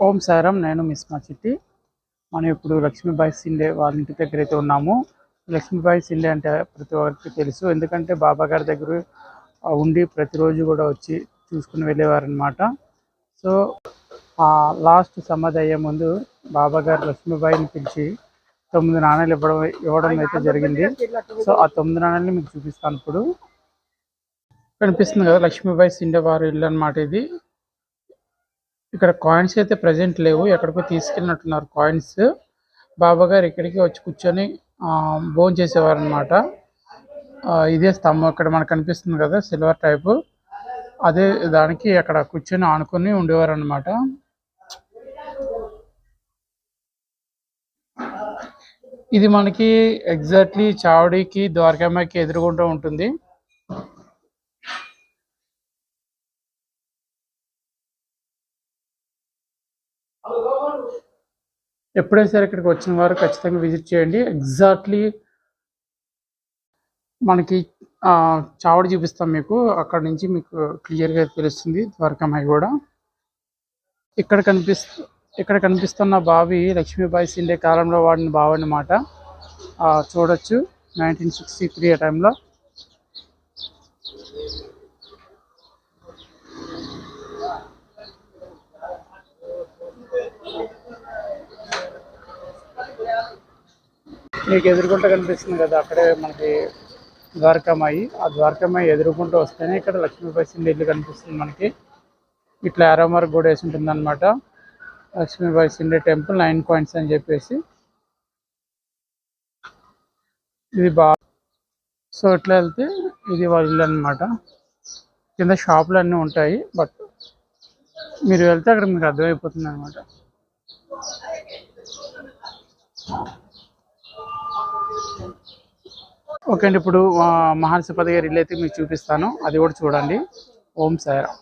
ఓం సాయిరామ్. నేను మిస్ మా చిట్టి. మనం ఇప్పుడు లక్ష్మీబాయి సిండే వాళ్ళ ఇంటి దగ్గర అయితే ఉన్నాము. లక్ష్మీబాయి సిండే అంటే ప్రతి ఒక్కరికి తెలుసు, ఎందుకంటే బాబా గారి దగ్గర ఉండి ప్రతిరోజు కూడా వచ్చి చూసుకుని వెళ్ళేవారనమాట. సో లాస్ట్ సమాధి అయ్యే ముందు బాబా గారు లక్ష్మీబాయిని పిలిచి 9 నాణాలు ఇవ్వడం అయితే జరిగింది. సో ఆ 9 నాణాలని మీకు చూపిస్తాను. ఇప్పుడు కనిపిస్తుంది కదా లక్ష్మీబాయి సిండే వారి ఇల్లు అనమాట ఇది. ఇక్కడ కాయిన్స్ అయితే ప్రజెంట్ లేవు, ఎక్కడికో తీసుకెళ్ళినట్టున్నారు కాయిన్స్. బాబా గారు ఇక్కడికి వచ్చి కూర్చొని భోజనం చేసేవారు అనమాట. ఇదే స్తంభం ఇక్కడ మనకు కనిపిస్తుంది కదా, సిల్వర్ టైపు, అదే దానికి అక్కడ కూర్చొని ఆనుకొని ఉండేవారు అనమాట. ఇది మనకి ఎగ్జాక్ట్లీ చావడికి ద్వారకామాయికి ఎదురుగుంటూ ఉంటుంది. ఎప్పుడైనా సరే ఇక్కడికి వచ్చిన వారు ఖచ్చితంగా విజిట్ చేయండి. ఎగ్జాక్ట్లీ మనకి చావడి చూపిస్తాం మీకు, అక్కడ నుంచి మీకు క్లియర్గా తెలుస్తుంది ద్వారకామాయి కూడా. ఇక్కడ కనిపిస్తున్న బావి లక్ష్మీబాయి సిండే కాలంలో వాడిన బావి అన్నమాట. చూడొచ్చు 1963 ఆ టైంలో. మీకు ఎదురుకుంటూ కనిపిస్తుంది కదా, అక్కడే మనకి ద్వారకామాయి. ఆ ద్వారకామాయి ఎదురుకుంటూ వస్తేనే ఇక్కడ లక్ష్మీబాయి సిండే ఇల్లు కనిపిస్తుంది మనకి. ఇట్లా ఆరోమార్ కూడా వేసి ఉంటుంది అనమాట. లక్ష్మీబాయి సిండే టెంపుల్ 9 coins అని చెప్పేసి ఇది సో ఇట్లా వెళ్తే ఇది వాళ్ళ ఇల్లు అనమాట. కింద షాపులు అన్నీ ఉంటాయి, బట్ మీరు వెళ్తే అక్కడ మీకు అర్థమైపోతుంది అనమాట. ఓకే అండి, ఇప్పుడు మహర్షి పదవి గారి ఇల్లు అయితే మీకు చూపిస్తాను, అది కూడా చూడండి. ఓం సాయిరామ్.